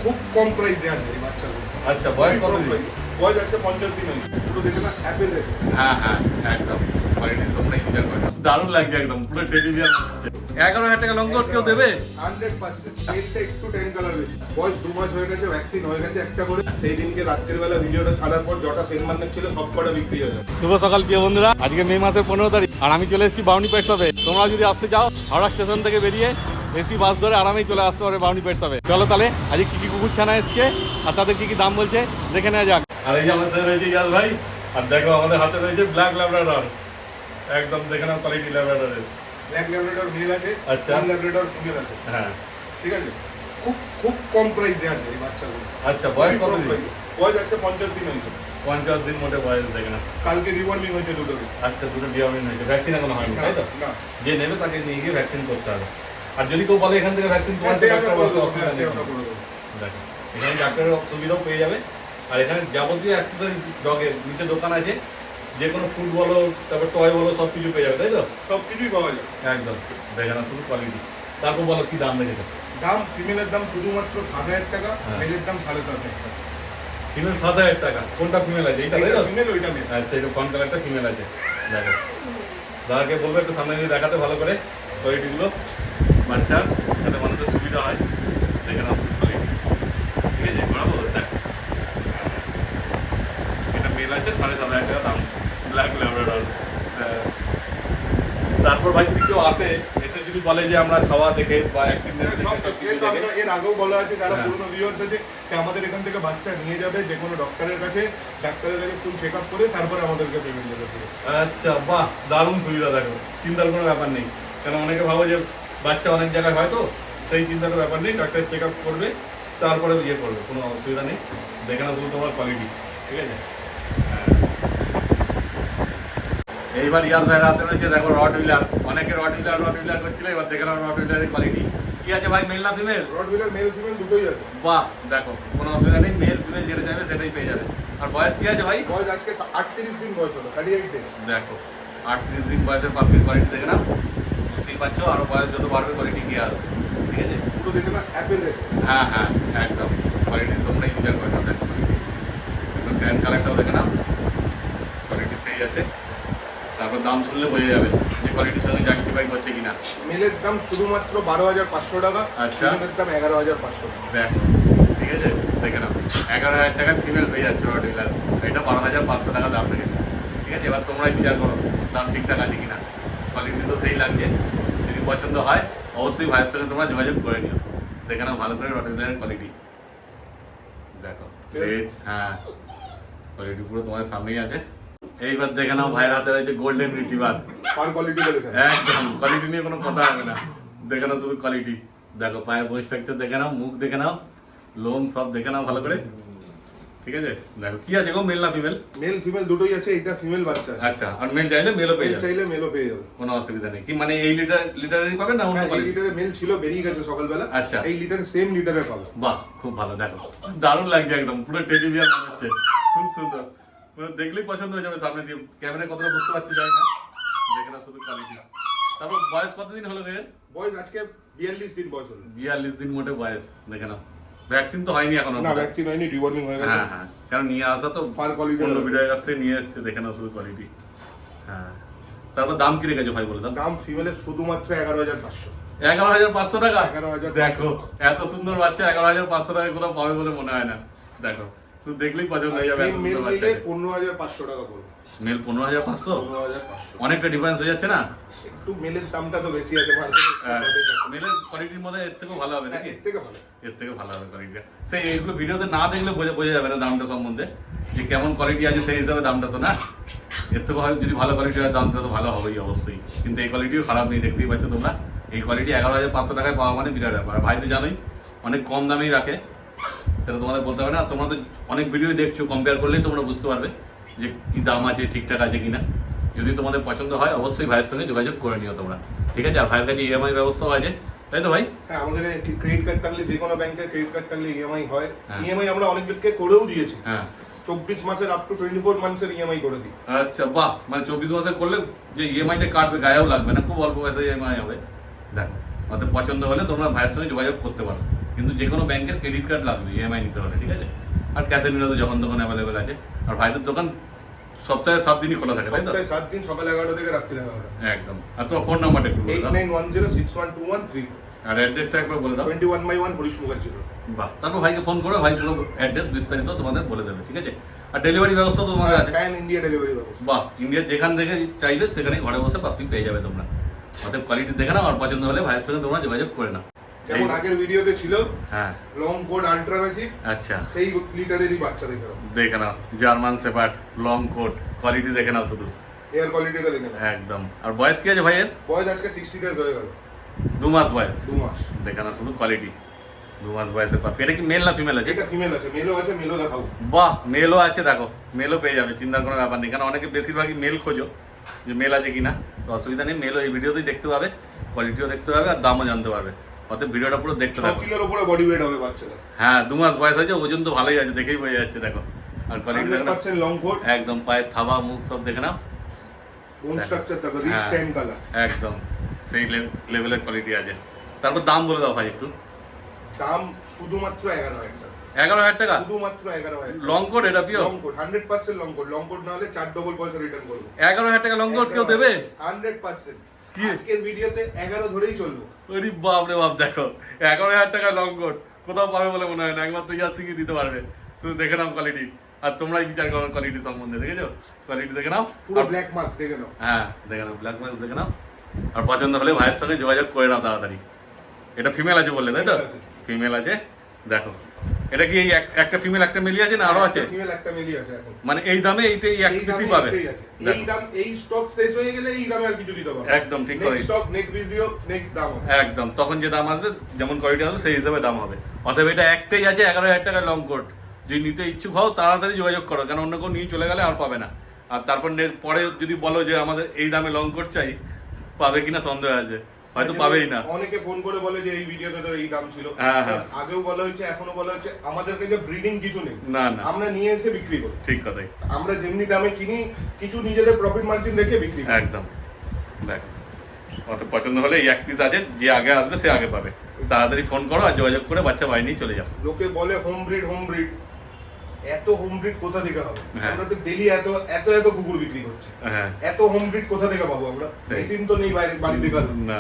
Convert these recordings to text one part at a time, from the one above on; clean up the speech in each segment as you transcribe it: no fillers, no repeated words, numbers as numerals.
খুব কম প্রাইসে আছে এই বাচ্চাগুলো। আচ্ছা, বয়স কত দিন? বয়স আজকে 50 দিন হয়েছে। পুরো দেখে না অ্যাপেল। হ্যাঁ হ্যাঁ, একদম কোয়ালিটি তোমরা ইনজার করো। দারুণ লাগছে একদম, পুরো টেডি বিয়ার হচ্ছে। 11,000 টাকা লং কোট কেউ দেবে? 100%। এইটা একটু 10 কালার বেশি। বয়স 2 মাস হয়ে গেছে, ভ্যাকসিন হয়ে গেছে একটা করে। সেই দিনকে রাত্রের বেলা ভিডিওটা ছাড়ার পর যটা সেল মার্কেট ছিল সব কটা বিক্রি হয়ে গেছে। শুভ সকাল প্রিয় বন্ধুরা, আজকে মে মাসের 15 তারিখ আর আমি চলে এসেছি বাউনি পেট শপে। তোমরা যদি আসতে চাও হাওড়া স্টেশন থেকে বেরিয়ে এসি বাস ধরে আরামেই চলে আসতে পারে বাউনি পেট শপে। চলো তাহলে আজকে কি কি কুকুর ছানা এসছে আর তাদের কি কি দাম বলছে দেখে নেওয়া যাক। আর এই যে আমার সাথে রয়েছে ইয়াস ভাই, আর দেখো আমাদের হাতে রয়েছে ব্ল্যাক ল্যাব্রাডর। একদম দেখে নাও কোয়ালিটি ল্যাব্রাডরের। ব্ল্যাক ল্যাব্রাডর মেল আছে, আচ্ছা। ল্যাব্রাডর ফিমেল আছে। হ্যাঁ, ঠিক আছে। খুব খুব কম প্রাইসে আছে এই বাচ্চাগুলো। আচ্ছা, বয়স কত দিন? বয়স আজকে 50 দিন হয়েছে। 50 দিন মোটে বয়স দেখে না। কালকে রিওয়ার্মিং হয়েছে দুটো। আচ্ছা, দুটো ডিওয়ার্মিং হয়েছে, ভ্যাকসিন এখনো হয়নি তাই তো? না, যে নেবে তাকে নিয়ে গিয়ে ভ্যাকসিন করতে হবে। আর যদি কেউ বলে এখান থেকে ভ্যাকসিন হ্যাঁ, সে আমরা করে দেবো। হ্যাঁ, সে আমরা দেখো করে দেবো। এখানে ডাক্তারের সুবিধাও পেয়ে যাবে। আর এখানে যাবতীয় অ্যাক্সেসরিজ ডগের নিচে দোকান আছে, যে কোনো ফুড বলো তারপর টয় বলো সব কিছু পেয়ে যাবে তাই তো? সব কিছুই পাওয়া যায়। একদম দেখে না, শুধু কোয়ালিটি। তারপর বলো কি দাম রেখেছে? দাম ফিমেলের দাম শুধুমাত্র 7,000 টাকা, হ্যাঁ। মেলের দাম 7,500 টাকা। ফিমেল 7,000 টাকা। কোনটা ফিমেল আছে? এইটা তাই তো? ফিমেল ওইটা মেল। আচ্ছা, এটা কোন কালারটা ফিমেল আছে দেখো। দাদাকে বলবো একটু সামনে দিয়ে দেখাতে ভালো করে কোয়ালিটিগুলো বাচ্চার, যাতে মানুষের সুবিধা হয়। দেখে না শুধু কোয়ালিটি, ঠিক আছে? বরাবর দেখো এটা মেল আছে 7,500 টাকা দাম, ব্ল্যাক ল্যাব্রাডর। তারপর ভাই যদি কেউ আসে এসে যদি বলে যে আমরা খাওয়া দেখে বা অ্যাক্টিভনেস দেখে সব সব কিছু কিছু দেখে, আমরা এর আগেও বলা আছে, যারা হ্যাঁ। পুরনো ভিউয়ার্স আছে যে আমাদের এখান থেকে বাচ্চা নিয়ে যাবে যে কোনো ডাক্তারের কাছে ফুল চেক আপ করে তারপরে আমাদেরকে পেমেন্ট দেবে পুরো। আচ্ছা বাহ, দারুণ সুবিধা। দেখো চিন্তার কোনো ব্যাপার নেই, কারণ অনেকে ভাবো যে বাচ্চা অনেক জায়গায় হয় তো, সেই চিন্তার ব্যাপার নেই। ডাক্তার চেক আপ করবে তারপরে ইয়ে করবে, কোনো অসুবিধা নেই। দেখে না শুধু তোমার কোয়ালিটি, ঠিক আছে? হ্যাঁ। এইবার ইয়ার ভাইয়ের হাতে রয়েছে দেখো রড হুইলার। অনেকে রড হুইলার করছিল, এবার দেখে নাও রড হুইলারের কোয়ালিটি কি আছে ভাই, মেল না ফিমেল? রডভিলার মেল ফিমেল দুটোই আছে। বাহ দেখো, কোনো অসুবিধা নেই, মেল ফিমেল যেটা চাইবে সেটাই পেয়ে যাবে। আর বয়স কি আছে ভাই? বয়স আজকে 38 দিন বয়স হলো, 38 ডেজ। দেখো 38 দিন বয়সের পাখির কোয়ালিটি দেখে নাও, বুঝতেই পারছো। আরো বয়স যত বাড়বে কোয়ালিটি কি আসবে, ঠিক আছে? পুরো দেখে না অ্যাপেল দেখে। হ্যাঁ হ্যাঁ, একদম কোয়ালিটি তোমরাই বিচার করে নাও। দেখো একদম ট্যান কালারটাও দেখে নাও, কোয়ালিটি সেই আছে। তারপর দাম শুনলে বোঝা যাবে যে কোয়ালিটির সঙ্গে জাস্টিফাই করছে কিনা। মেলের দাম শুধুমাত্র 12,500 টাকা, আচ্ছা। ফিমেলের দাম 11,500 টাকা। দেখো ঠিক আছে, দেখে নাও 11,000 টাকা ফিমেল পেয়ে যাচ্ছে রড হুইলার। এটা 12,500 টাকা দাম রেখেছে, ঠিক আছে? এবার তোমরাই বিচার করো দাম ঠিকঠাক আছে কিনা। কোয়ালিটি তো সেই লাগছে, যদি পছন্দ হয় অবশ্যই ভাইয়ের সঙ্গে তোমরা যোগাযোগ করে নিও। দেখে নাও ভালো করে রড হুইলারের কোয়ালিটি দেখো। হ্যাঁ, কোয়ালিটি পুরো তোমার সামনেই আছে। এইবার দেখে নাও ভাইয়ের হাতে রয়েছে গোল্ডেন রিট্রিভার। পার কোয়ালিটি দেখে। একদম কোয়ালিটি নিয়ে কোনো কথা হবে না, দেখে নাও শুধু কোয়ালিটি। দেখো পায়ের বই স্ট্রাকচার দেখে নাও, মুখ দেখে নাও, লোম সব দেখে নাও ভালো করে, ঠিক আছে? দেখো কি আছে গো, মেল না ফিমেল? মেল ফিমেল দুটোই আছে, এটা ফিমেল বাচ্চা আছে। আচ্ছা, আর মেল চাইলে মেলও পেয়ে মেল যাবে, চাইলে মেলও পেয়ে যাবে। কোনো অসুবিধা নেই। কি মানে এই লিটারেরই পাবেন না অন্য হ্যাঁ, এই কোয়ালিটি? লিটারে মেল ছিল, বেরিয়ে গেছে সকালবেলা। আচ্ছা। এই লিটারে সেম লিটারে পাবে। বাহ, খুব ভালো। দেখো দারুণ লাগছে একদম, পুরো টেডি বিয়ার মনে হচ্ছে, খুব সুন্দর। পুরো দেখলেই পছন্দ হয়ে যাবে। সামনে দিয়ে ক্যামেরা কতটা বুঝতে পারছি জানি না, দেখে না শুধু কোয়ালিটি। তারপর বয়স কতদিন হলো এর? বয়স আজকে 42 দিন বয়স হলো। 42 দিন মোটে বয়স, দেখে নাও। ভ্যাকসিন তো হয়নি এখনো? না, ভ্যাকসিন হয়নি, রিওয়ার্মিং হয়ে গেছে। হ্যাঁ হ্যাঁ, কারণ নিয়ে আসা তো ফার কোয়ালিটি অন্য ভিডিওর কাছ থেকে নিয়ে এসছে, দেখে নাও শুধু কোয়ালিটি। হ্যাঁ, তারপর দাম কি রেখেছো ভাই বলে দাও? দাম ফিমেলের শুধুমাত্র 11,500। 11,500 টাকা? 11,500 দেখো এত সুন্দর বাচ্চা 11,500 টাকা কোথাও পাবে বলে মনে হয় না। দেখো শুধু দেখলেই পছন্দ হয়ে যাবে। সেম মেল নিলে 15,500 টাকা পড়বে। মেল 15,500? 15,500। অনেকটা ডিফারেন্স হয়ে যাচ্ছে না? একটু মেলের দামটা তো বেশি আছে মার্কেটে। মেলের কোয়ালিটির মধ্যে এর থেকেও ভালো হবে নাকি? এর থেকে ভালো। এর থেকে ভালো হবে কোয়ালিটিটা। সেই এইগুলো ভিডিওতে না দেখলে বোঝা যাবে না দামটা সম্বন্ধে, যে কেমন কোয়ালিটি আছে সেই হিসাবে দামটা তো না। এর থেকে হয় যদি ভালো কোয়ালিটি হয় দামটা তো ভালো হবেই অবশ্যই, কিন্তু এই কোয়ালিটিও খারাপ নেই, দেখতেই পাচ্ছ তোমরা। এই কোয়ালিটি 11,500 টাকায় পাওয়া মানে বিরাট ব্যাপার। ভাই তো জানোই অনেক কম দামেই রাখে, সেটা তোমাদের বলতে হবে না। তোমরা তো অনেক ভিডিও দেখছো, কম্পেয়ার করলেই তোমরা বুঝতে পারবে যে কি দাম আছে, ঠিকঠাক আছে কিনা। যদি তোমাদের পছন্দ হয় অবশ্যই ভাইয়ের সঙ্গে যোগাযোগ করে নিও তোমরা, ঠিক আছে? আর ভাইয়ের কাছে ইএমআই ব্যবস্থাও আছে তাই তো ভাই? হ্যাঁ, আমাদের ক্রেডিট কার্ড থাকলে, যে কোনো ব্যাংকের ক্রেডিট কার্ড থাকলে ইএমআই হয়। হ্যাঁ। ইএমআই আমরা অনেকজনকে করেও দিয়েছি। হ্যাঁ, 24 মাসের আপ টু 24 মান্থসের ইএমআই করে দিই। আচ্ছা বাহ, মানে 24 মাসের করলে যে ইএমআইটা কাটবে গায়েও লাগবে না, খুব অল্প পয়সা ইএমআই হবে। দেখো আমাদের পছন্দ হলে তোমরা ভাইয়ের সঙ্গে যোগাযোগ করতে পারো, কিন্তু যে কোনো ব্যাংকের ক্রেডিট কার্ড লাগবে ইএমআই নিতে হলে, ঠিক আছে? আর ক্যাশে নিলে তো যখন তখন অ্যাভেলেবেল আছে। আর ভাইদের দোকান সপ্তাহে 7 দিনই খোলা থাকে, তাই তো? সপ্তাহে 7 দিন, সকাল 11টা থেকে রাত্রি 11টা। একদম। আর তোমার ফোন নাম্বারটা একটু বলে দাও। 8910612134। আর অ্যাড্রেসটা একবার বলে দাও। 21/1 হরিশ মুখার্জি রোড। বাহ, তারপর ভাইকে ফোন করো, ভাই পুরো অ্যাড্রেস বিস্তারিত তোমাদের বলে দেবে, ঠিক আছে? আর ডেলিভারি ব্যবস্থা তো তোমাদের আছে? প্যান ইন্ডিয়া ডেলিভারি ব্যবস্থা। বাহ, ইন্ডিয়ার যেখান থেকে চাইবে সেখানেই ঘরে বসে প্রাপ্তি পেয়ে যাবে তোমরা। অতএব কোয়ালিটি দেখে নাও, আর পছন্দ হলে ভাইয়ের সঙ্গে তোমরা যোগাযোগ করে নাও। যেমন আগের ভিডিওতে ছিল হ্যাঁ, লং কোট আল্ট্রা ম্যাসিভ, আচ্ছা, সেই লিটারেরই বাচ্চা দেখে নাও। দেখে নাও German shepherd long coat, quality দেখে নাও শুধু, এয়ার কোয়ালিটিটা দেখে নাও। একদম। আর বয়স কি আছে ভাইয়ের? বয়স আজকে 60 ডেজ হয়ে গেল। 2 মাস বয়স। 2 মাস। দেখে নাও শুধু কোয়ালিটি, 2 মাস বয়সের পাপি। এটা কি মেল না ফিমেল আছে? এটা ফিমেল আছে, মেলও আছে, মেলও দেখাবো। বাহ, মেলও আছে, দেখো মেলও পেয়ে যাবে, চিন্তার কোনো ব্যাপার নেই। কারণ অনেকে বেশিরভাগই মেল খোঁজো, যে মেল আছে কিনা, তো অসুবিধা নেই, মেলও এই ভিডিওতেই দেখতে পাবে, কোয়ালিটিও দেখতে পাবে, আর দামও জানতে পারবে। অতএব ভিডিওটা পুরো দেখতে 6 থাকো। কিলোর উপরে বডি ওয়েট হবে বাচ্চাটা। হ্যাঁ, 2 মাস বয়স আছে, ওজন তো ভালোই আছে, দেখেই বোঝা যাচ্ছে, দেখো। আর কোয়ালিটি দেখো না, 100% লং কোট, একদম পায়ের থাবা মুখ সব দেখে নাও, বোন স্ট্রাকচার দেখো, রিচ হ্যাঁ। Time colour. একদম সেই লেভেলের কোয়ালিটি আছে। তারপর দাম বলে দাও ভাই একটু। দাম শুধুমাত্র 11,000 টাকা। 11,000 টাকা শুধুমাত্র 11,000 টাকা। Long coat? এটা pure long coat, 100% long coat. Long coat না হলে 4 ডবল পয়সা রিটার্ন করব। 11,000 টাকা লং কোট কেউ দেবে? 100%। কি? আজকের ভিডিওতে 11 ধরেই চলবো। ওরে বাপ রে বাপ, দেখো 11,000 টাকা লং কোট কোথাও পাবে বলে মনে হয় না, একমাত্র ইয়ার সিংই দিতে পারবে। শুধু দেখে নাও কোয়ালিটি, আর তোমরাই বিচার করো কোয়ালিটি সম্বন্ধে, দেখেছো? কোয়ালিটি দেখে নাও, পুরো ব্ল্যাক মার্কস দেখে নাও। হ্যাঁ দেখে নাও, ব্ল্যাক মার্কস দেখে নাও। আর পছন্দ হলে ভাইয়ের সঙ্গে যোগাযোগ করে নাও তাড়াতাড়ি। এটা ফিমেল আছে বললে, তাই তো? Female আছে। ফিমেল আছে, দেখো। এটা কি এই একটা ফিমেল একটা মেলি আছে না আরো আছে? ফিমেল একটা মেলি আছে এখন। মানে এই দামে এইটাই এক এই পিসই দামে পাবে? এইটাই আছে। এই দেখো, দাম, এই স্টক শেষ হয়ে গেলে এই দামে আর কিছু দিতে পারবো। একদম ঠিক করে। Next stock, next video, next দাম হবে। একদম, তখন যে দাম আসবে, যেমন কোয়ালিটি আসবে সেই হিসাবে দাম হবে। অতএব এটা একটাই আছে 11,000 টাকা লং কোট। যদি নিতে ইচ্ছুক হও তাড়াতাড়ি যোগাযোগ করো, কারণ অন্য কেউ নিয়ে চলে গেলে আর পাবে না। আর তারপর পরে যদি বলো যে আমাদের এই দামে লং কোট চাই, পাবে কিনা সন্দেহ আছে, হয়তো পাবেই না। অনেকে ফোন করে বলে যে এই ভিডিওতে তো এই দাম ছিল। হ্যাঁ, হ্যাঁ। আগেও বলা হয়েছে, এখনো বলা হচ্ছে, আমাদের কাছে ব্রিডিং কিছু নেই। না না, আমরা নিয়ে এসে বিক্রি করি। ঠিক কথাই, আমরা যেমনি দামে কিনি, কিছু নিজেদের প্রফিট মার্জিন রেখে বিক্রি করি। একদম। দেখো, অত পছন্দ হলে এই এক পিস আছে, যে আগে আসবে সে আগে পাবে। তাড়াতাড়ি ফোন করো আর যোগাযোগ করে বাচ্চা বাড়ি নিয়ে চলে যাও। লোকে বলে হোম ব্রিড, হোম ব্রিড। এত হোম ব্রিড কোথা থেকে হবে? হ্যাঁ। আমরা তো ডেলি এত এত এত কুকুর বিক্রি করছি। হ্যাঁ, এত হোম ব্রিড কোথা থেকে পাবো আমরা? সেই। মেশিন তো নেই বাড়িতে কাল। না,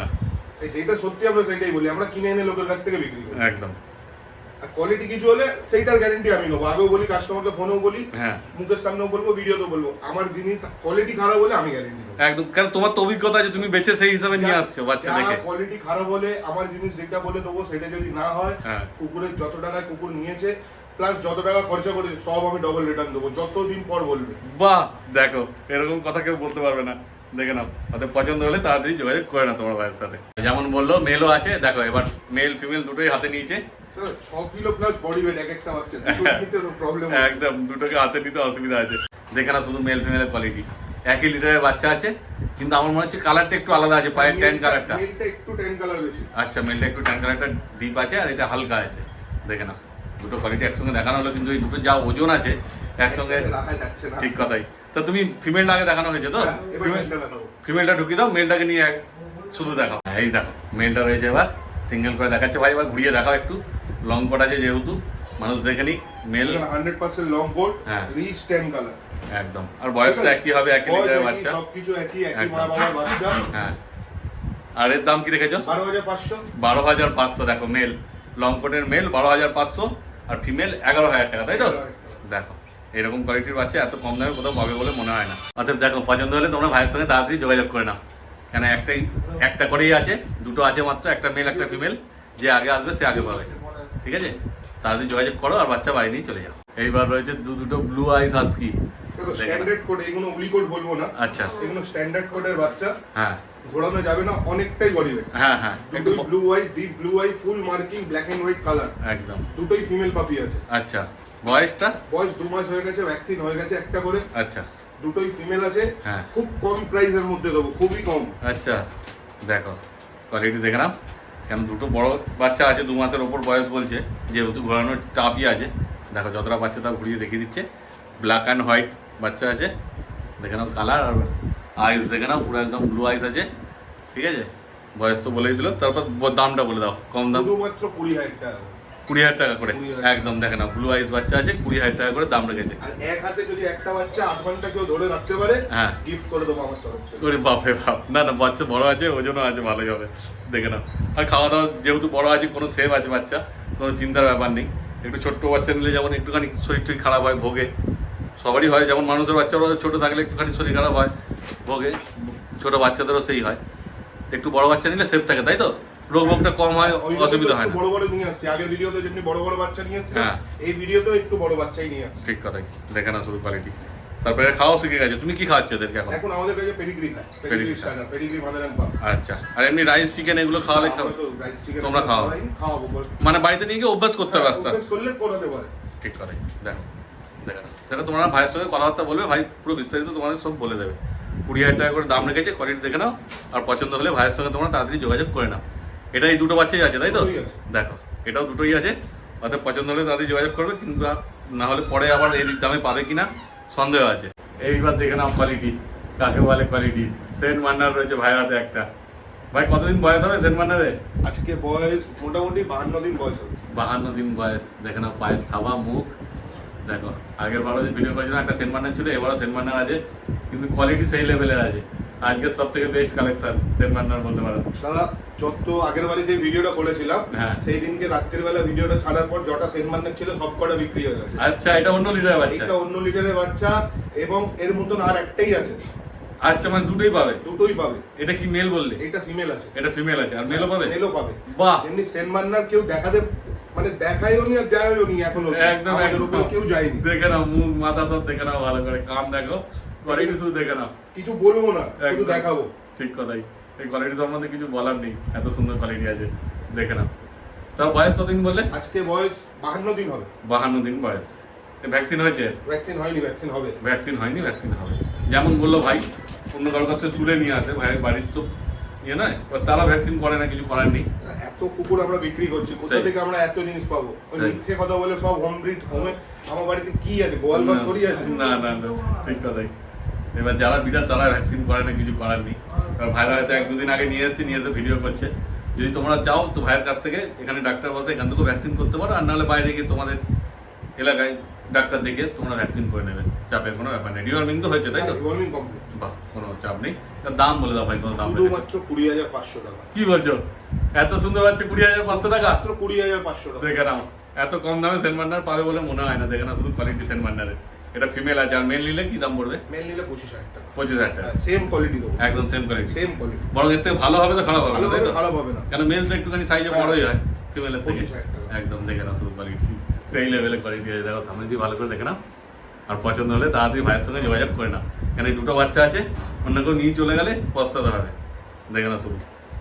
যেটা সত্যি আমরা সেটাই বলি, আমরা কিনে এনে লোকের কাছ থেকে বিক্রি করি। একদম। আর কোয়ালিটি কিছু হলে সেইটার গ্যারান্টি আমি নেবো। আগেও বলি, কাস্টমারকে ফোনেও বলি, হ্যাঁ, মুখের সামনেও বলবো, ভিডিওতেও বলবো, আমার জিনিস কোয়ালিটি খারাপ হলে আমি গ্যারান্টি নেবো। একদম, কারণ তোমার তো অভিজ্ঞতা আছে, তুমি বেছে সেই হিসাবে নিয়ে আসছো বাচ্চা দেখে। কোয়ালিটি খারাপ হলে আমার জিনিস যেটা বলে দেবো, সেটা যদি না হয়, হ্যাঁ, কুকুরের যত টাকায় কুকুর নিয়েছে প্লাস যত টাকা খরচা করেছে সব আমি ডবল রিটার্ন দেবো, যতদিন পর বলবে। বাহ, দেখো এরকম কথা কেউ বলতে পারবে না। দেখে নাও, তাদের পছন্দ হলে তাড়াতাড়ি যোগাযোগ করে না তোমার ভাইয়ের সাথে। যেমন বললো মেলও আছে, দেখো এবার মেল ফিমেল দুটোই হাতে নিয়েছে। 6 কিলো প্লাস বডি ওয়েট এক একটা বাচ্চা, নিতে তো প্রবলেম। একদম, দুটোকে হাতে নিতে অসুবিধা আছে। দেখে না শুধু মেল ফিমেলের কোয়ালিটি, 1 লিটারের বাচ্চা আছে, কিন্তু আমার মনে হচ্ছে কালারটা একটু আলাদা আছে, পায়ের ট্যান কালারটা। মেলটা একটু ট্যান কালার বেশি। আচ্ছা, মেলটা একটু ট্যান কালারটা ডিপ আছে, আর এটা হালকা আছে। দেখে না, দুটো কোয়ালিটি একসঙ্গে দেখানো হলো, কিন্তু এই দুটো যা ওজন আছে একসঙ্গে রাখা যাচ্ছে না। ঠিক কথাই। তো তুমি ফিমেলটা আগে দেখানো হয়েছে তো? হ্যাঁ, এবার মেলটা দেখাবো। ফিমেলটা ঢুকিয়ে দাও, মেলটাকে নিয়ে শুধু দেখাও। এই দেখো মেলটা রয়েছে, এবার সিঙ্গেল করে দেখাচ্ছে ভাই। এবার ঘুরিয়ে দেখাও একটু, লং কোট আছে যেহেতু, মানুষ দেখে নিক। মেল 100% লং কোট, হ্যাঁ। Rich tan colour. একদম, আর বয়সটা একই হবে, 1 লিটারের বাচ্চা। সবকিছু একই একদম। মা বাবার বাচ্চা। হ্যাঁ, আর এর দাম কি রেখেছো? 12,500। 12,500। দেখো মেল লং কোটের মেল 12,500, আর ফিমেল 11,000 টাকা, তাই তো? 11,000 দেখো এরকম কোয়ালিটির বাচ্চা এত কম দামে কোথাও পাবে বলে মনে হয় না। অর্থাৎ দেখো, পছন্দ হলে তোমরা ভাইয়ের সঙ্গে তাড়াতাড়ি যোগাযোগ করে নাও, কেন একটা করেই আছে, দুটো আছে মাত্র, একটা মেল একটা ফিমেল। যে আগে আসবে সে আগে পাবে, ঠিক আছে? তাড়াতাড়ি যোগাযোগ করো আর বাচ্চা বাড়ি নিয়ে চলে যাও। এইবার রয়েছে দুটো ব্লু আইস হাস্কি। দেখো স্ট্যান্ডার্ড কোড, এগুলো উলি কোড বলবো না। আচ্ছা, এগুলো স্ট্যান্ডার্ড কোডের বাচ্চা, হ্যাঁ ঘোরানো যাবে না, অনেকটাই বডি ওয়েট। হ্যাঁ হ্যাঁ, একটু দুটোই blue eye, deep blue eye, full marking, black and white colour. একদম। দুটোই ফিমেল পাপি আছে। আচ্ছা, বয়সটা? বয়স 2 মাস হয়ে গেছে, ভ্যাকসিন হয়ে গেছে একটা করে। আচ্ছা, দুটোই ফিমেল আছে। হ্যাঁ, খুব কম প্রাইসের মধ্যে দেবো, খুবই কম। আচ্ছা। দেখো কোয়ালিটি দেখে নাও, কেন দুটো বড় বাচ্চা আছে, 2 মাসের ওপর বয়স বলছে, যেহেতু ঘোরানোর টাপই আছে। দেখো যতটা বাচ্চা তাও ঘুরিয়ে দেখিয়ে দিচ্ছে। ব্ল্যাক অ্যান্ড হোয়াইট বাচ্চা আছে, দেখে নাও কালার, আর আইস দেখে নাও পুরো একদম ব্লু আইস আছে, ঠিক আছে? বয়স তো বলেই দিল, তারপর দামটা বলে দাও, কম দাম। শুধুমাত্র 20,000 টাকা। 20,000 টাকা করে 20,000 একদম দেখে না, ব্লু আইস বাচ্চা আছে, 20,000 টাকা করে দাম রেখেছে। আর এক হাতে যদি একটা বাচ্চা 8 ঘন্টা কেউ ধরে রাখতে পারে, হ্যাঁ গিফট করে দেবো আমার তরফ থেকে। ওরে বাপরে বাপ, না না বাচ্চা বড় আছে, ওজনও আছে, ভালোই হবে দেখে নাও। আর খাওয়া দাওয়া যেহেতু বড় আছে, কোনো সেভ আছে বাচ্চা, কোনো চিন্তার ব্যাপার নেই। একটু ছোট্ট বাচ্চা নিলে যেমন একটুখানি শরীর টরীর খারাপ হয়, ভোগে, সবারই হয়, যেমন মানুষের বাচ্চারও ছোটো থাকলে একটুখানি শরীর খারাপ হয়, ভোগে, ছোটো বাচ্চাদেরও সেই হয়। একটু বড় বাচ্চা নিলে সেভ থাকে, তাই তো, রোগ ভোগটা কম হয়, ওই জন্য অসুবিধা তো হয় একটু না। বড় বড় নিয়ে আসছি, আগের ভিডিওতে যেমনি বড় বড় বাচ্চা নিয়ে আসছি, হ্যাঁ। এই ভিডিওতেও একটু বড় বাচ্চাই নিয়ে আসছি। ঠিক কথাই, দেখে না শুধু কোয়ালিটি। তারপরে খাওয়া শিখে গেছে, তুমি কি খাওয়াচ্ছ এদেরকে এখন? এখন আমাদের কাছে পেডিগ্রি খায়, Pedigree starter, Pedigree mother and pup. আচ্ছা, আর এমনি রাইস চিকেন এগুলো খাওয়ালে আমরা তো রাইস চিকেন তোমরা খাও? খাওয়াবো, মানে বাড়িতে নিয়ে গিয়ে অভ্যাস করতে হবে আস্তে আস্তে। অভ্যাস করলে করাতে পারে। ঠিক কথাই, দেখো দেখে না, সেটা তোমরা ভাইয়ের সঙ্গে কথাবার্তা বলবে, ভাই পুরো বিস্তারিত তোমাদের সব বলে দেবে। 20,000 টাকা করে দাম রেখেছে, কোয়ালিটি দেখে নাও, আর পছন্দ হলে ভাইয়ের সঙ্গে তোমরা তাড়াতাড়ি যোগাযোগ করে নাও। এটা এই দুটো বাচ্চাই আছে, তাই তো? দুটোই আছে। দেখো এটাও দুটোই আছে, অর্থাৎ পছন্দ হলে তাড়াতাড়ি যোগাযোগ করবে, কিন্তু না হলে পরে আবার এর দামে পাবে কিনা সন্দেহ আছে। এইবার দেখে নাও কোয়ালিটি, কাকে বলে কোয়ালিটি। সেন্ট মান্নার রয়েছে ভাইয়ের হাতে একটা। ভাই কতদিন বয়স হবে সেন্ট মান্নারের? আজকে বয়স মোটামুটি 52 দিন বয়স হবে। 52 দিন বয়স, দেখে নাও পায়ের থাবা, মুখ দেখো। আগের বারও যে ভিডিও করেছিলাম একটা সেন্ট মান্নার ছিল, এবারও সেন্ট মান্নার আছে, কিন্তু কোয়ালিটি সেই লেভেলের আছে। আজকের সব থেকে বেস্ট কালেকশন সেন্ট মান্নার বলতে পারো। দাদা যত আগের বারে যে ভিডিওটা করেছিলাম, হ্যাঁ। সেই দিনকে রাত্রির বেলা ভিডিওটা ছাড়ার পর যটা সেন্ট মান্নার ছিল সব কটা বিক্রি হয়ে গেছে। আচ্ছা, এটা অন্য লিটার বাচ্চা? এটা অন্য লিটারের বাচ্চা, এবং এর মতন আর একটাই আছে। আচ্ছা, মানে দুটোই পাবে? দুটোই পাবে। এটা কি মেল বললে? এটা ফিমেল আছে। এটা ফিমেল আছে, আর মেলও পাবে? মেলও পাবে। বাহ, এমনি সেন্ট মান্নার কেউ দেখাতে মানে দেখায়ও নি আর দেয়ও নি এখনো, একদম আমাদের একদম। উপরে কেউ যায়নি। দেখে নাও মুখ মাথা সব দেখে নাও ভালো করে, কান দেখো, কোয়ালিটি শুধু দেখে নাও। কিছু বলবো না, শুধু একদম। দেখাবো। ঠিক কথাই, এই কোয়ালিটি সম্বন্ধে কিছু বলার নেই, এত সুন্দর কোয়ালিটি আছে, দেখে নাও। তার বয়স কতদিন বললে? আজকে বয়স 52 দিন হবে। 52 দিন বয়স। ভ্যাকসিন হয়েছে? ভ্যাকসিন হয়নি, ভ্যাকসিন হবে। ভ্যাকসিন হয়নি, ভ্যাকসিন হবে। যেমন বললো ভাই, অন্য কারোর কাছে তুলে নিয়ে আসে, ভাইয়ের বাড়ির তো ইয়ে নয়, এবার তারা ভ্যাকসিন করে না, কিছু করার নেই। এত কুকুর আমরা বিক্রি করছি, কোথা সেই। থেকে আমরা এত জিনিস পাবো? ওই সেই। মিথ্যে কথা বলে সব হোম ব্রিড হোমে। আমার বাড়িতে কি আছে, গোয়াল ঘর থরি আছে? না না না, ঠিক কথাই। এবার যারা বিরাট তারা ভ্যাকসিন করে না, কিছু করার নেই। এবার ভাইরা হয়তো 1-2 দিন আগে নিয়ে এসে ভিডিও করছে। যদি তোমরা চাও তো ভাইয়ের কাছ থেকে, এখানে ডাক্তার বসে, এখান থেকেও ভ্যাকসিন করতে পারো, আর নাহলে বাইরে গিয়ে তোমাদের এলাকায় ডাক্তার দেখে তোমরা ভ্যাকসিন করে নেবে, চাপের কোনো ব্যাপার নেই। ডিওয়ার্মিং তো হয়েছে, তাই তো? Deworming complete. বাহ, কোনো চাপ নেই। এর দাম বলে দাও ভাই, কোনো দাম রেখেছো? শুধুমাত্র 20,500 টাকা। কি বলছো, এত সুন্দর বাচ্চা 20,500 টাকা? মাত্র 20,500 টাকা। দেখে নাও, এত কম দামে সেন্ট মান্নার পাবে বলে মনে হয় না। দেখে নাও শুধু কোয়ালিটি সেন্ট মান্নারের। এটা ফিমেল আছে, আর মেল নিলে কি দাম পড়বে? মেল নিলে 25,000 টাকা। 25,000 টাকা। সেম কোয়ালিটি দেবো, একদম সেম কোয়ালিটি। Same quality. বরং এর থেকে ভালো হবে তো খারাপ হবে ভালো না, তাই হবে, তো? খারাপ হবে না। কেন মেল তো একটুখানি সাইজে বড়ই হয় ফিমেলের থেকে। 25,000 টাকা। একদম দেখে নাও শুধু কোয়ালিটি, সেই লেভেলের কোয়ালিটি আছে। দেখো সামনে দিয়ে ভালো করে দেখে নাও, আর পছন্দ হলে তাড়াতাড়ি ভাইয়ের সঙ্গে যোগাযোগ করে নাও। কেন এই দুটো বাচ্চা আছে, অন্য কেউ নিয়ে চলে গেলে পস্তাতে হবে। দেখে নাও শুধু,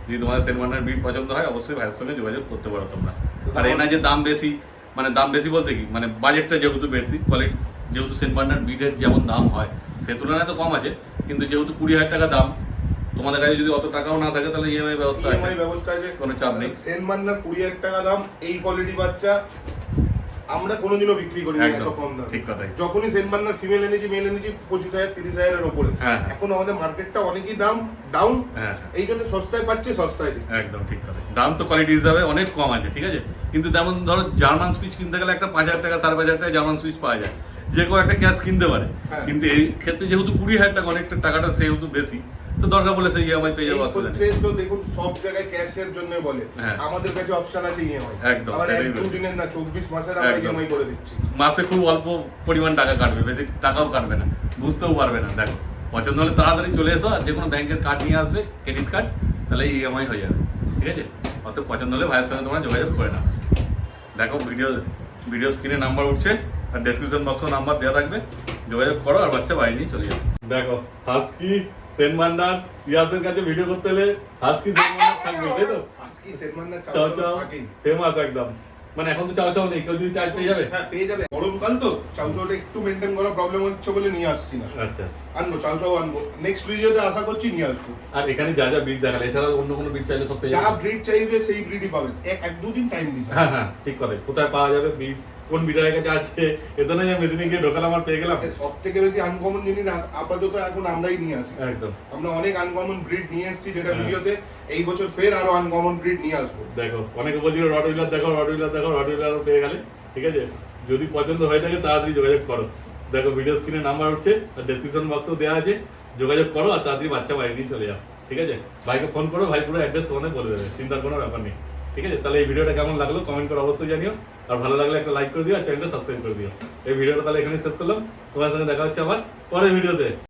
যদি তোমাদের সেন্ট মান্নার ব্রিড পছন্দ হয়, অবশ্যই ভাইয়ের সঙ্গে যোগাযোগ করতে পারো তোমরা। আর এই না যে দাম বেশি, মানে দাম বেশি বলতে কি, মানে বাজেটটা যেহেতু বেশি, কোয়ালিটি যেহেতু সেন্ট মান্নার ব্রিডের যেমন দাম হয় সে তুলনায় তো কম আছে, কিন্তু যেহেতু 20,000 টাকা দাম, তোমাদের কাছে যদি অত টাকাও না থাকে তাহলে ইএমআই ব্যবস্থা আছে। ইএমআই ব্যবস্থা আছে, কোনো চাপ নেই। সেন্ট মান্নার 20,000 টাকা দাম। এই কোয়ালিটি বাচ্চা আমরা কোনোদিনও বিক্রি করি না একদম এত কম দামে। ঠিক কথাই। যখনই সেন্ট মান্নার ফিমেল এনেছি, মেল এনেছি 25,000 30,000 এর উপরে। হ্যাঁ। এখন আমাদের মার্কেটটা অনেকই দাম ডাউন, হ্যাঁ, এই জন্য সস্তায় পাচ্ছে, সস্তায় দিচ্ছে। একদম ঠিক কথা। দাম তো কোয়ালিটি হিসাবে অনেক কম আছে, ঠিক আছে, কিন্তু যেমন ধরো জার্মান সুইচ কিনতে গেলে একটা 5,000 টাকা 5,500 টাকা জার্মান সুইচ পাওয়া যায়, যে কেউ একটা ক্যাশ কিনতে পারে। হ্যাঁ। কিন্তু এই ক্ষেত্রে যেহেতু 20,000 টাকা, অনেকটা টাকাটা সেহেতু বেশি, তো দরকার বলে সেই ইএমআই পেয়ে যাবো, এই অসুবিধা নেই। ক্ষেত্রে তো দেখুন সব জায়গায় ক্যাশের জন্য বলে, হ্যাঁ। আমাদের কাছে অপশন আছে ইএমআই। একদম, আবার সেটাই 1-2 বলছি। দিনের না, 24 মাসের আমরা একদম। ইএমআই করে দিচ্ছি। মাসে খুব অল্প পরিমাণ টাকা কাটবে, বেশি টাকাও কাটবে না, বুঝতেও পারবে না। দেখো পছন্দ হলে তাড়াতাড়ি চলে এসো, আর যে কোনো ব্যাংকের কার্ড নিয়ে আসবে, ক্রেডিট কার্ড, তাহলে ইএমআই হয়ে যাবে, ঠিক আছে? অত পছন্দ হলে ভাইয়ের সঙ্গে তোমরা যোগাযোগ করে নাও। দেখো ভিডিও স্ক্রিনে নাম্বার উঠছে, আর ডেসক্রিপশন বক্সে নাম্বার দেওয়া থাকবে, যোগাযোগ করো আর বাচ্চা বাড়ি নিয়ে চলে যাবে। দেখো হাস্কি সেন্ট মান্নার, ইয়াসের কাছে ভিডিও করতে হলে হাস্কি সেন্ট মান্নার থাকবে, তাই তো? আজকে সেন্ট মান্নার চাও চাও চাও থাকেই। ফেমাস একদম। মানে এখন তো চাও চাও নেই, কেউ যদি চাই পেয়ে যাবে। হ্যাঁ, পেয়ে যাবে। গরমকাল তো চাউ চাউটা একটু মেনটেন করা প্রবলেম হচ্ছে বলে নিয়ে আসছি না। আচ্ছা, আনবো, চাউ চাউ আনবো, নেক্সট ভিডিওতে আশা করছি নিয়ে আসবো। আর এখানে যা যা বিট দেখালে, এছাড়া অন্য কোনো বিট চাইলে সব পেয়ে যা যাবে। ব্রিড চাইবে সেই ব্রিডই পাবেন, 1-2 দিন টাইম দিচ্ছি। হ্যাঁ হ্যাঁ, ঠিক কথা। কোথায় পাওয়া যাবে বিট, কোন বিটারের কাছে আছে, এতো না যে মেশিনে গিয়ে ঢোকালাম আর পেয়ে গেলাম। সব থেকে বেশি আনকমন জিনিস আপাতত এখন আমরাই নিয়ে আসি। একদম আমরা অনেক আনকমন ব্রিড নিয়ে এসেছি, যেটা হ্যাঁ। ভিডিওতে এই বছর ফের আরো আনকমন ব্রিড নিয়ে আসবো। দেখো অনেকে বলছিল রড হুইলার দেখো, রড হুইলার দেখো, রড হুইলার পেয়ে গেলে। ঠিক আছে, যদি পছন্দ হয়ে থাকে তাড়াতাড়ি যোগাযোগ করো। দেখো ভিডিও স্ক্রিনে নাম্বার উঠছে আর ডেসক্রিপশন বক্সেও দেওয়া আছে, যোগাযোগ করো আর তাড়াতাড়ি বাচ্চা বাড়ি নিয়ে চলে যাও। ঠিক আছে, ভাইকে ফোন করো, ভাই পুরো অ্যাড্রেস তোমাদের বলে দেবে, চিন্তার কোনো ব্যাপার নেই। ঠিক আছে, তাহলে এই ভিডিওটা কেমন লাগলো কমেন্ট করে অবশ্যই জানিও, আর ভালো লাগলে একটা লাইক করে দিও আর চ্যানেলটা সাবস্ক্রাইব করে দিও। এই ভিডিওটা তাহলে এখানে শেষ করলাম, তোমার সঙ্গে দেখা হচ্ছে আবার পরের ভিডিওতে।